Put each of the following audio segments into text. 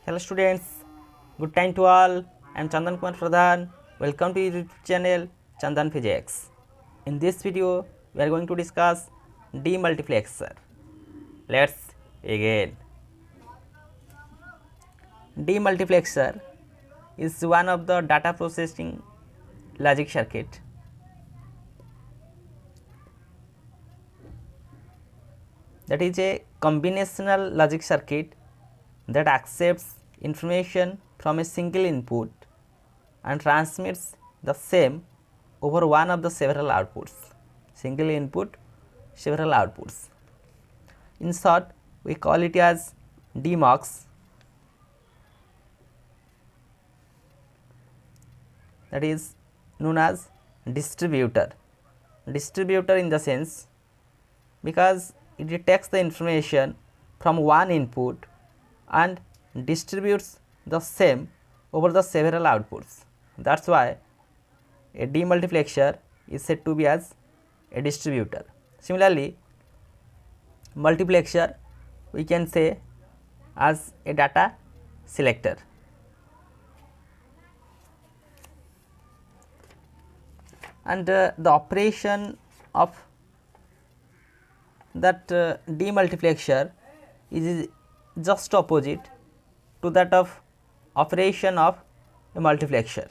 Hello students, good time to all. I am Chandan Kumar Pradhan. Welcome to YouTube channel Chandan Physics. In this video, we are going to discuss de-multiplexer. Let's begin. De-multiplexer is one of the data processing logic circuit that is a combinational logic circuit that accepts information from a single input and transmits the same over one of the several outputs. Single input, several outputs. In short, we call it as DMUX, that is known as distributor. Distributor in the sense because it takes the information from one input and distributes the same over the several outputs. That is why a demultiplexer is said to be as a distributor. Similarly, multiplexer we can say as a data selector. And the operation of that demultiplexer is just opposite to that of operation of a multiplexer,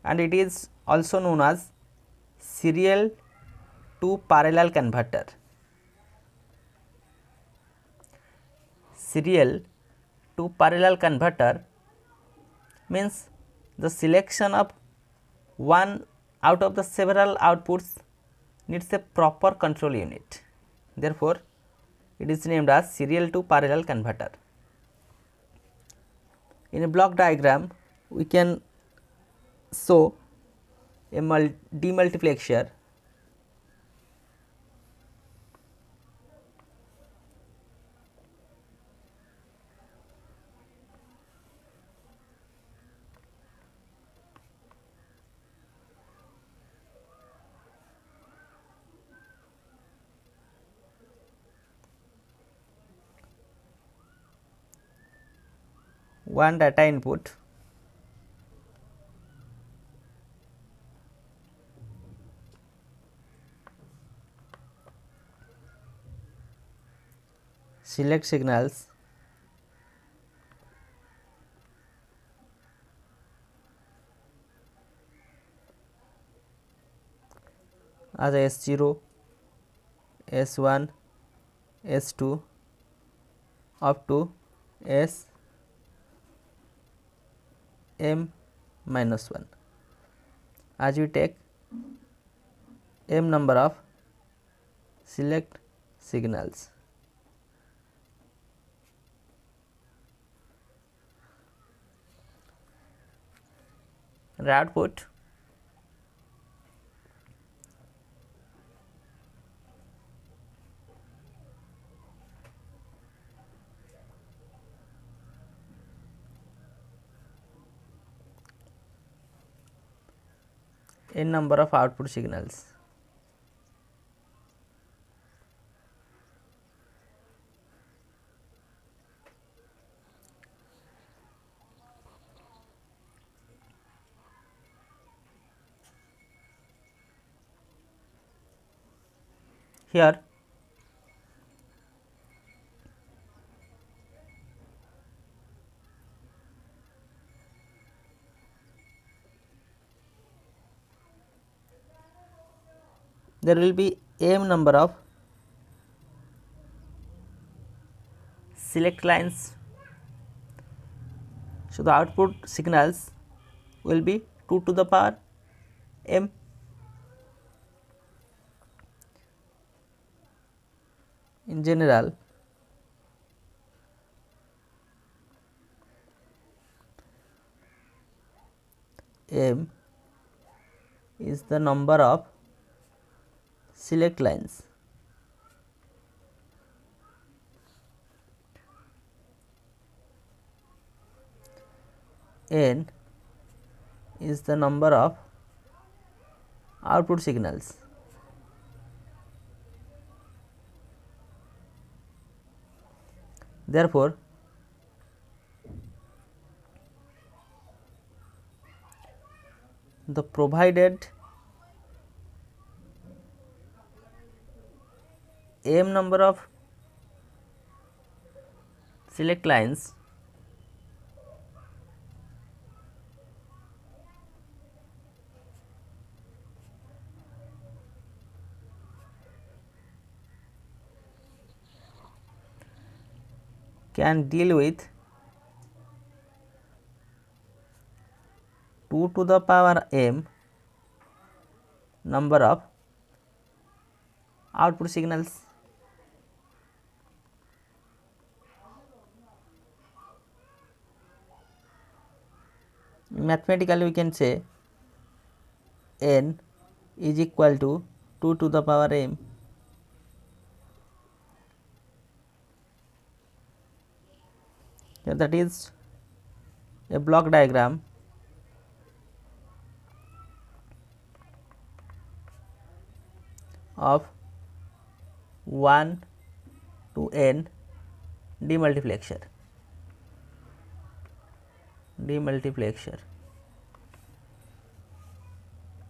and it is also known as serial to parallel converter. Serial to parallel converter means the selection of one out of the several outputs needs a proper control unit. Therefore, it is named as serial to parallel converter. In a block diagram, we can show a demultiplexer . One data input, select signals, as S0, S1, S2 up to S m minus 1, as we take m number of select signals. The output n number of output signals. Here there will be m number of select lines. So, the output signals will be 2 to the power m. In general, m is the number of select lines. N is the number of output signals. Therefore, the provided m number of select lines can deal with 2 to the power m number of output signals. Mathematically we can say n is equal to 2 to the power m. That is a block diagram of 1 to n demultiplexer.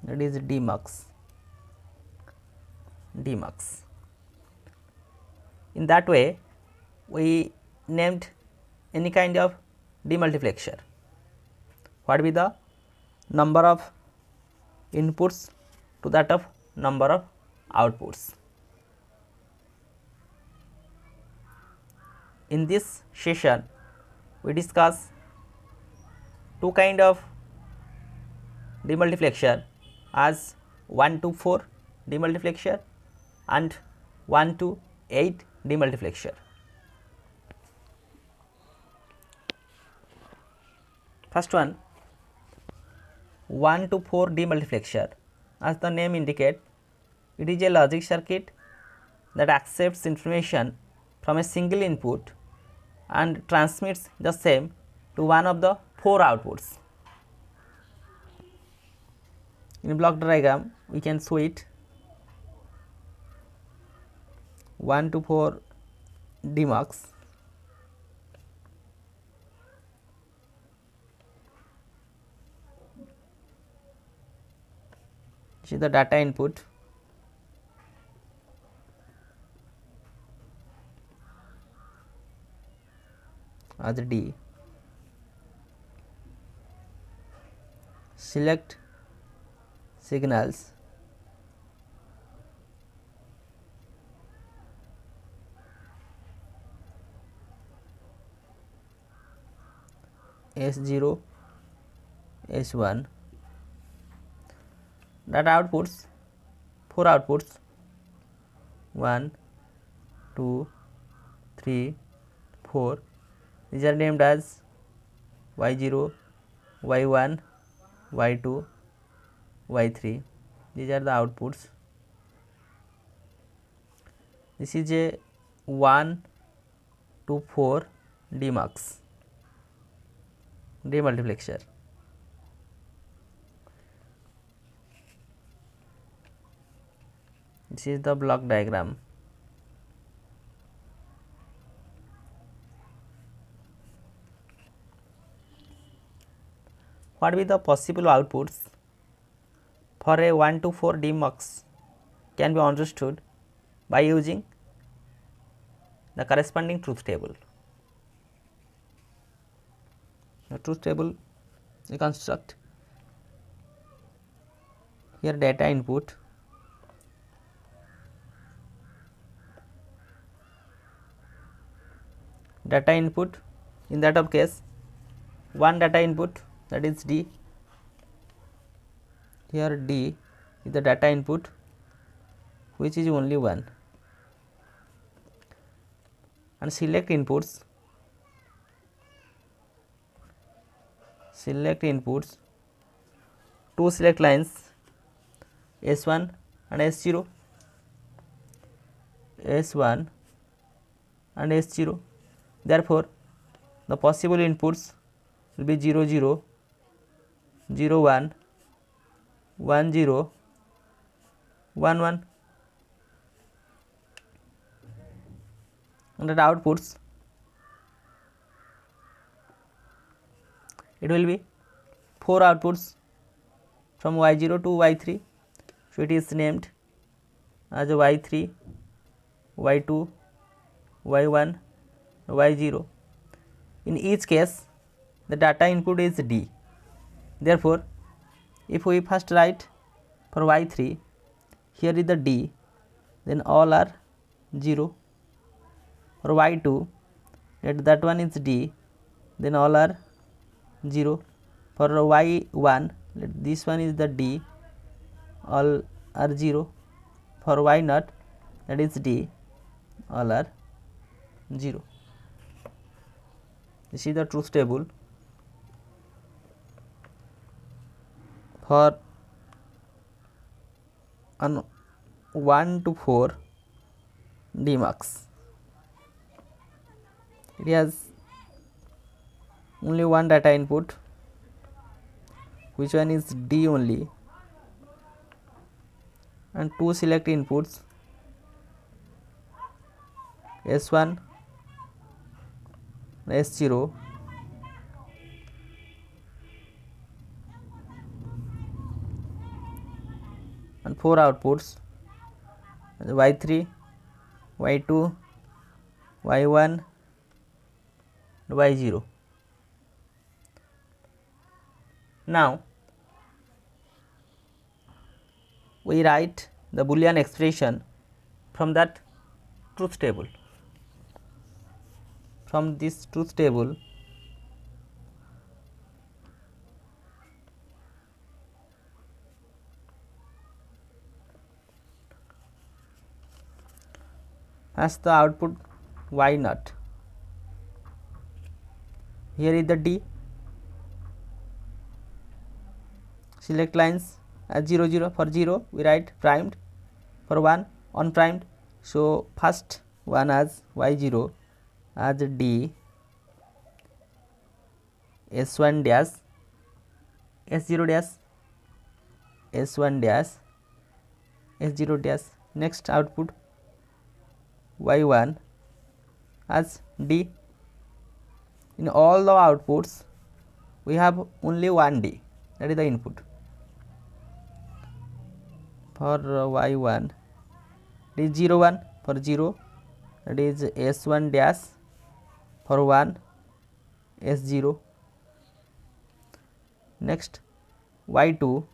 That is demux. In that way we named any kind of demultiplexer. What will be the number of inputs to that of number of outputs. In this session we discuss two kind of demultiplexer as 1 to 4 demultiplexer and 1 to 8 demultiplexer. First one, 1 to 4 demultiplexer. As the name indicates, it is a logic circuit that accepts information from a single input and transmits the same to one of the 4 outputs. In block diagram we can show it 1 to 4 demux. This is the data input. As D. Select signals S0, S1, that outputs 4 outputs 1, 2, 3, 4. These are named as Y0, Y1, Y2, Y3. These are the outputs. This is a 1 to 4 demultiplexer. This is the block diagram. What will be the possible outputs for a 1 to 4 demux can be understood by using the corresponding truth table. The truth table we construct here data input, in that of case one data input, that is D. Here D is the data input which is only 1, and select inputs, two select lines S1 and S0, S1 and S0. Therefore, the possible inputs will be 0 0, 0 1, 1 0, 1 1, and the outputs it will be 4 outputs from y0 to y3. So, it is named as y3, y2, y1, y0. In each case the data input is D. Therefore, if we first write for y3, here is the D, then all are 0. For y2, that one is D, then all are 0. For y1, this one is the D, all are 0. For y0, that is D, all are 0. This is the truth table for 1 to 4 D marks. It has only one data input, which one is D only, and two select inputs S1, S0, and four outputs y3, y2, y1, y0. Now we write the Boolean expression from that truth table. From this truth table, as the output y0, here is the D, select lines as 0 0. For 0 we write primed, for 1 unprimed. So, first one as y0 as D S1 dash S0 dash S1 dash S0 dash. Next output y1 as D. In all the outputs we have only one D, that is the input. For y1 it is 0 1, for 0 that is S1 dash, for 1 S0. Next y2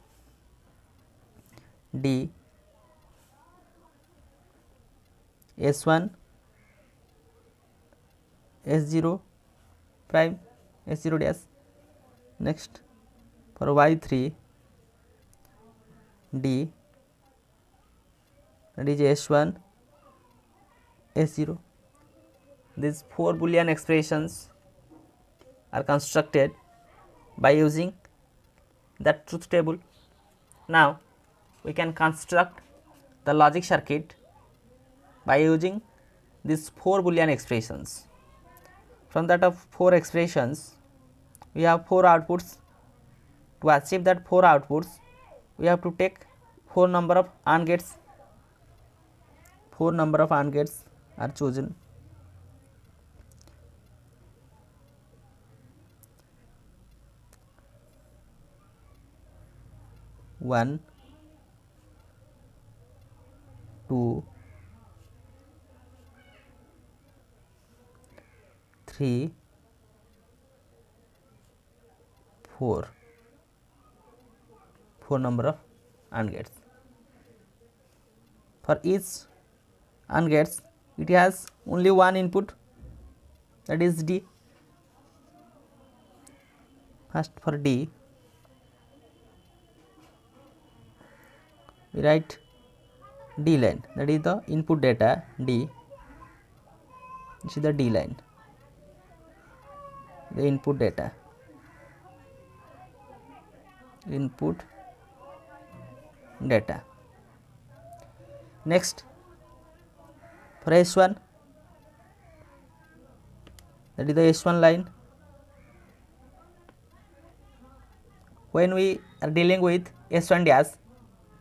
D S1 S0 prime S0 dash. Next for y3 D, that is S1 S0. These four Boolean expressions are constructed by using that truth table. Now we can construct the logic circuit by using these four Boolean expressions. From that of four expressions we have four outputs. To achieve that four outputs we have to take four number of AND gates. Four number of AND gates are chosen. One, 2, 3, 4. Four number of AND gates. For each AND gates it has only one input, that is D. First for D we write D line, that is the input data D. This is the D line, the input data, input data. Next for S1, that is the S1 line. When we are dealing with S1 dash,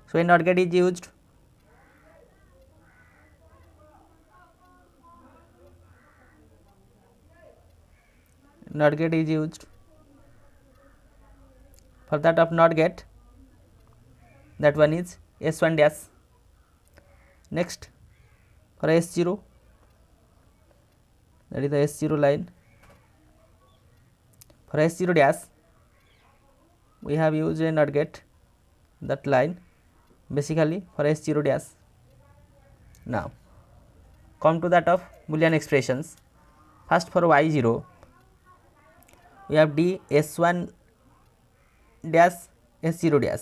so a NOT gate is used. NOT gate is used. For that of NOT gate that one is S1 dash. Next for S0, that is the S0 line. For S0 dash we have used a NOT gate, that line basically for S0 dash. Now come to that of Boolean expressions. First for Y0 we have D S1 dash S0 dash.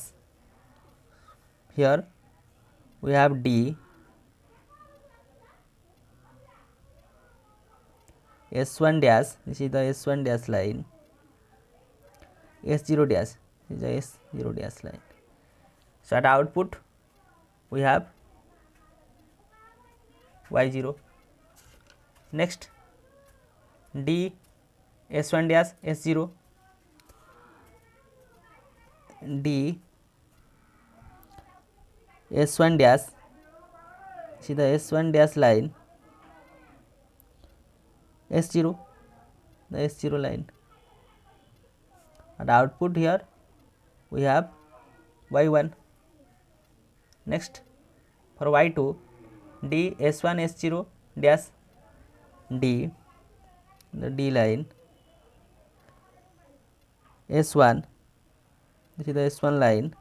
Here we have D S1 dash, this is the S1 dash line, S0 dash, this is the S0 dash line. So at output we have Y0. Next D S1 dash S0, D S1 dash, see the S1 dash line, S0, the S0 line. At output here we have Y1. Next for Y2 D S1 S0 dash D, the D line, S1, this is the S1 line,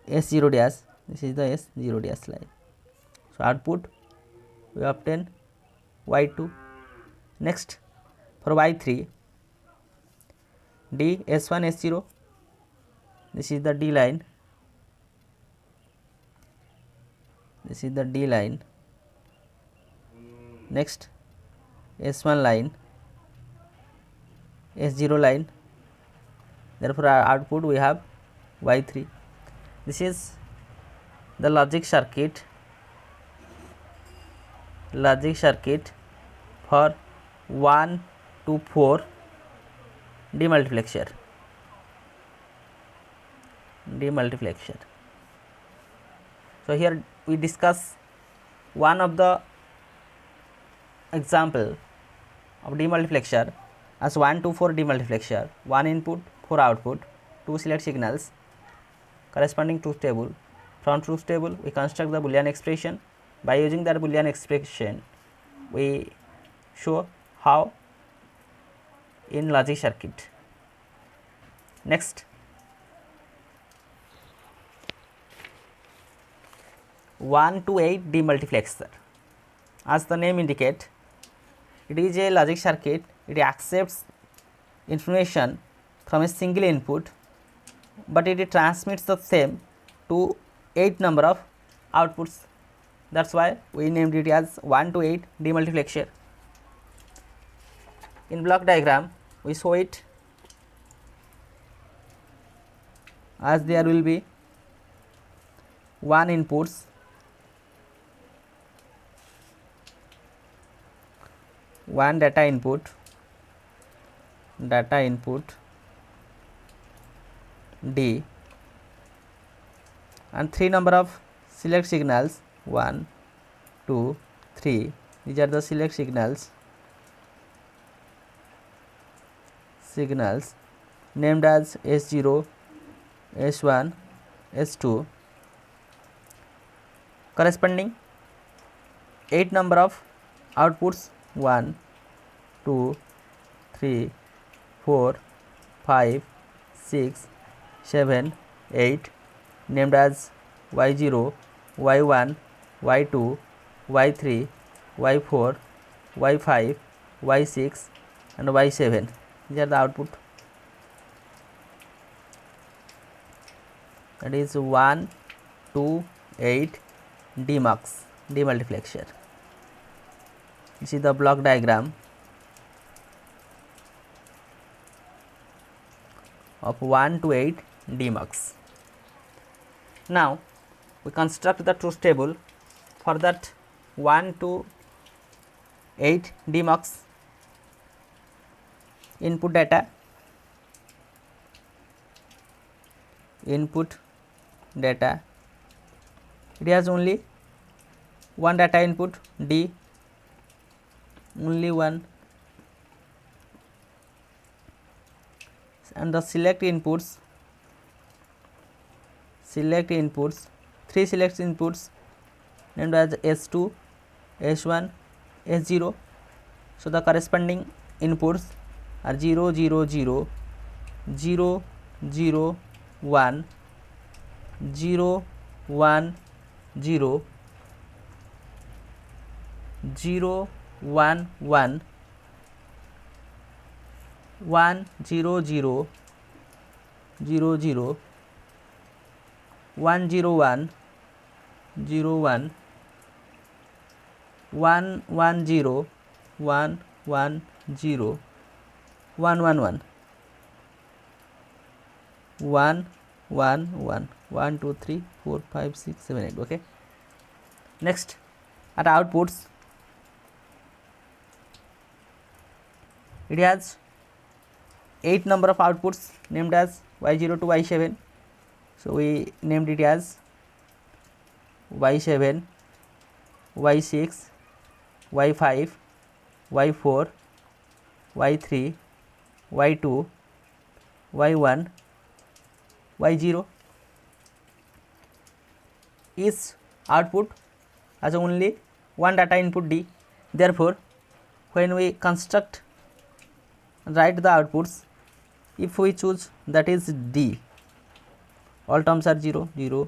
S0 dash, this is the S0 dash line. So output we obtain Y2. Next for Y3 D S1 S0, this is the D line, this is the D line. Next S1 line, S0 line, therefore our output we have Y3. This is the logic circuit for 1 to 4 de-multiplexer. So here we discuss one of the example of demultiplexer as 1 to 4 demultiplexer, 1 input 4 output, 2 select signals corresponding truth table. From truth table we construct the Boolean expression. By using that Boolean expression we show how in logic circuit. Next 1 to 8 demultiplexer, as the name indicate, it is a logic circuit. It accepts information from a single input, but it transmits the same to 8 number of outputs. That's why we named it as 1 to 8 demultiplexer. In block diagram we show it as there will be 1 inputs, one data input D, and 3 number of select signals 1, 2, 3. These are the select signals named as S0, S1, S2, corresponding 8 number of outputs 1, 2, 3, 4, 5, 6, 7, 8, named as Y0, Y1, Y2, Y3, Y4, Y5, Y6 and Y7. These are the output. That is 1 to 8 demultiplexer. This is the block diagram of 1 to 8 demux. Now we construct the truth table for that 1 to 8 demux. Input data, it has only one data input D, only one, and the select inputs select inputs, 3 select inputs named as S2, S1, S0. So the corresponding inputs are 0, 0, 0, 0, 0, 1, 0, 1, 0, 0, 1, 1, 1, 0, 0, 0, 0, 1, 0, 1, 0, 1, 1, 1, 0, 1, 1, 0, 1, 1, 1, 1, 1, 1, 1, 2, 3, 4, 5, 6, 7, 8. Okay. Next, at outputs, it has 8 number of outputs named as y0 to y7. So we named it as y7, y6, y5, y4, y3, y2, y1, y0. Each output has only one data input D. Therefore, when we construct write the outputs, if we choose that is D, all terms are 0, 0,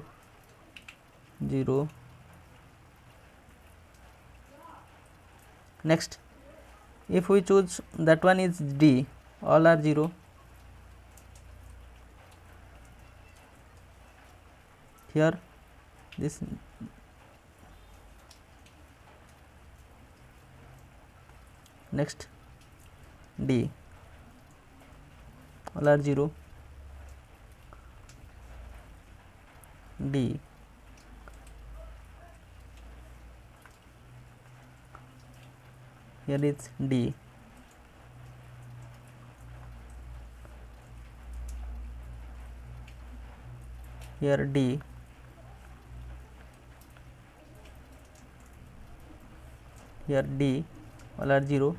0. Next, if we choose that one is D, all are 0. Here this next D, all are 0, D, here is D, here D, here D, all are 0.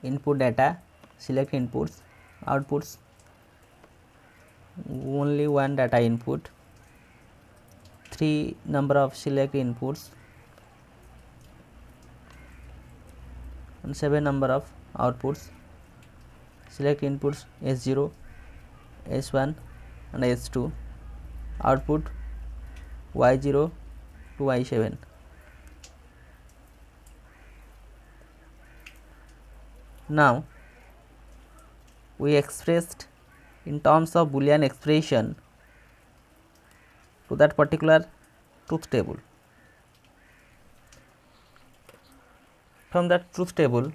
Input data, select inputs, outputs, only one data input, 3 number of select inputs and 7 number of outputs. Select inputs S0, S1 and S2, output Y0 to Y7. Now we expressed in terms of Boolean expression to that particular truth table. From that truth table,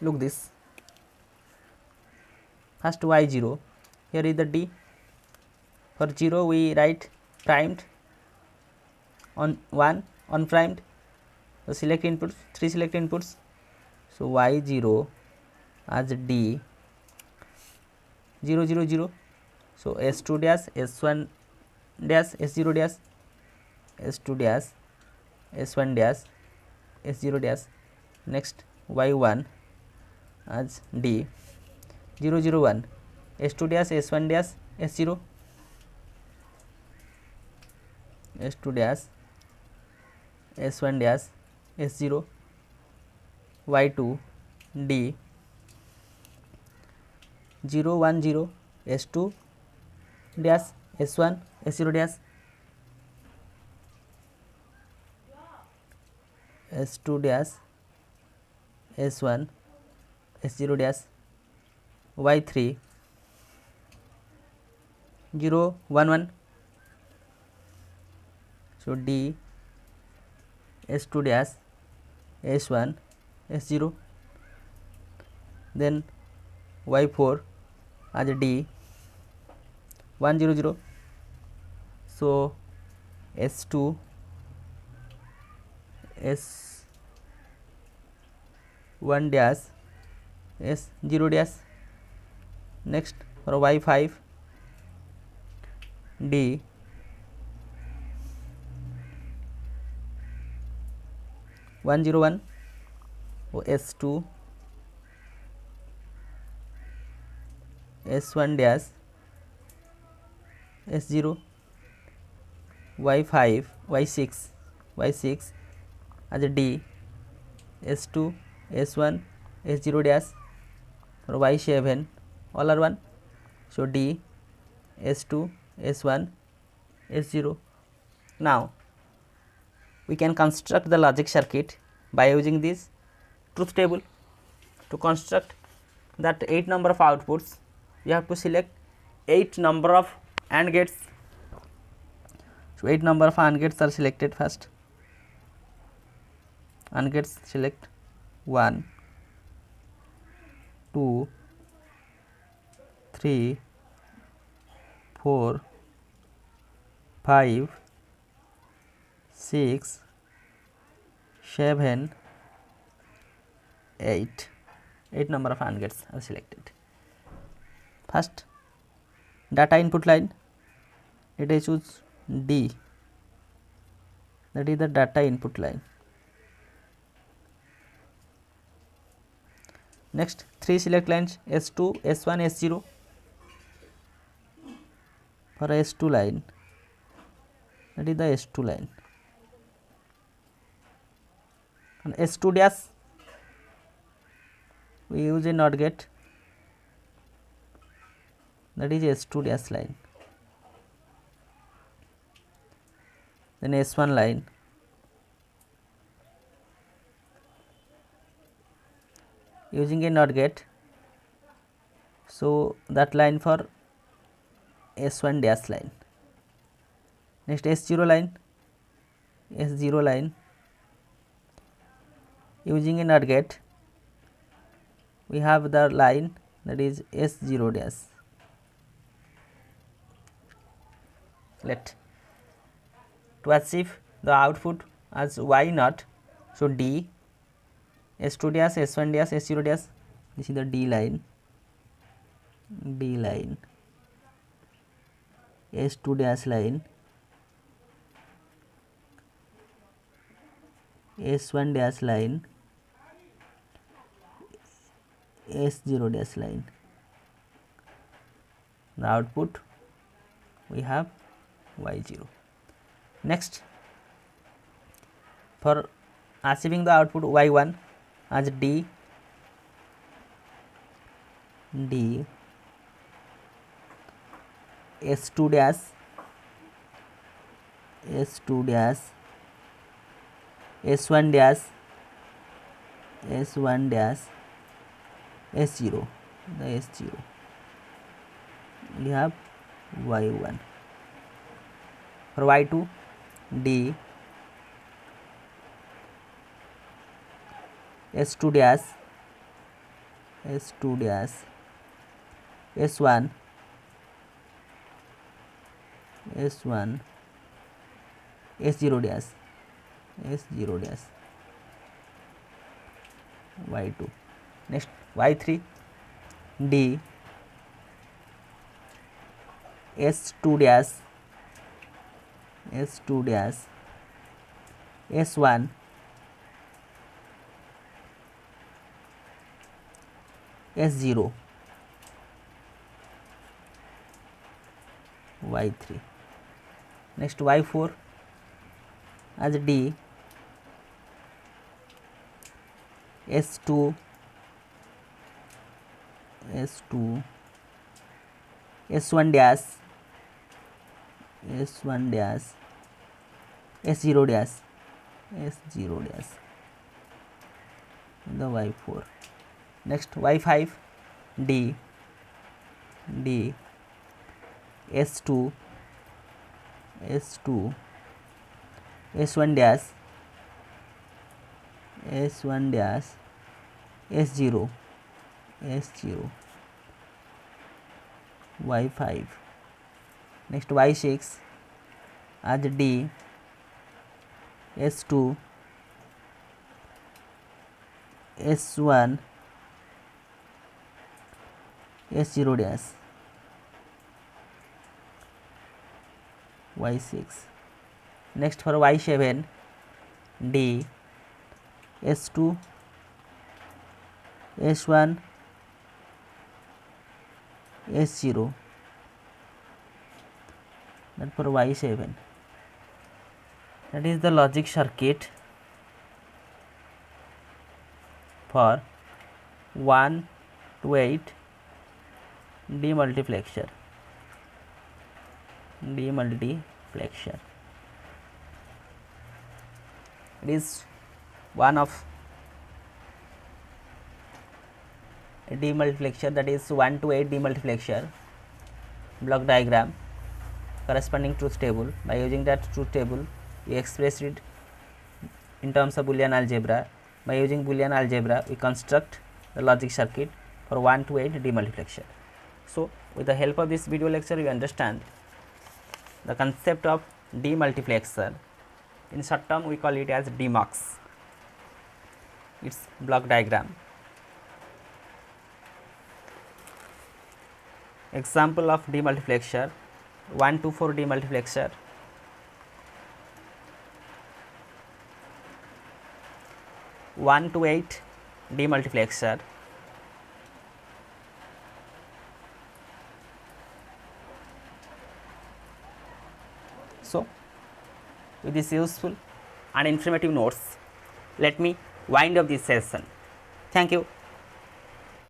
look this. First y0, here is the D. For 0 we write primed, on 1 unprimed. So select inputs, 3 select inputs. So y0 as D, 0, 0, 0. So S2 dash, S1 dash, S0 dash, S2 dash, S1 dash, S0 dash. Next y1 as D, 0, 0, 1, S2 dash, S1 dash, S0, S2 dash, S1 dash, S0, y2 D, 0, 1, 0, S2 dash, S1, S0 dash, S2 dash, S1, S0 dash, y3 0, 1, 1. So D, S2 dash, S1, S0. Then Y4 as D 100. So S2, S1 dash, S0 dash. Next for Y5 D 101, S2, S1 dash, S0. Y5 Y6 as D S2, S1, S0 dash. For Y7 all are 1, so D S2, S1, S0. Now we can construct the logic circuit by using this truth table. To construct that 8 number of outputs, you have to select 8 number of AND gates. So 8 number of AND gates are selected. First AND gates select 1, 2, 3, 4, 5, 6, 7, 8. 8 number of AND gates are selected. First data input line, let us choose D, that is the data input line. Next 3 select lines S2, S1, S0. For S2 line, that is the S2 line, and S2 dash we use a NOT gate, that is S2 dash line. Then S1 line, using a NOT gate, so that line for S1 dash line. Next S0 line, S0 line, using a NOT gate, we have the line that is S0 dash. Let to achieve the output as Y0, so D S2 dash, S1 dash, S0 dash, this is the D line, S2 dash line, S1 dash line, S0 dash line. The output we have Y0. Next, for achieving the output Y1 as D S2 dash, S1 dash, S0, the S0, we have Y1. For Y2 D S2 dash, S1, S0 dash, Y2. Next Y3 D S2 dash, S1, S0, Y3. Next Y4 as D S2, S1 dash, S0 dash, the Y4. Next Y5 D S2, S1 dash, S1 dash S0 Y5. Next Y6 as D, S2 S1 S0 dash Y6. Next for Y7 D, S2 S1 S0, that for Y7. That is the logic circuit for 1 to 8 de-multiplexer. It is one of a de-multiplexer, that is 1 to 8 de-multiplexer block diagram corresponding truth table. By using that truth table, we express it in terms of Boolean algebra. By using Boolean algebra, we construct the logic circuit for 1 to 8 de-multiplexer. So, with the help of this video lecture, we understand the concept of de-multiplexer. In short term, we call it as DMUX. Its block diagram. Example of de-multiplexer: 1 to 4 de-multiplexer, 1 to 8 de-multiplexer, so with this useful and informative notes, let me wind up this session. Thank you.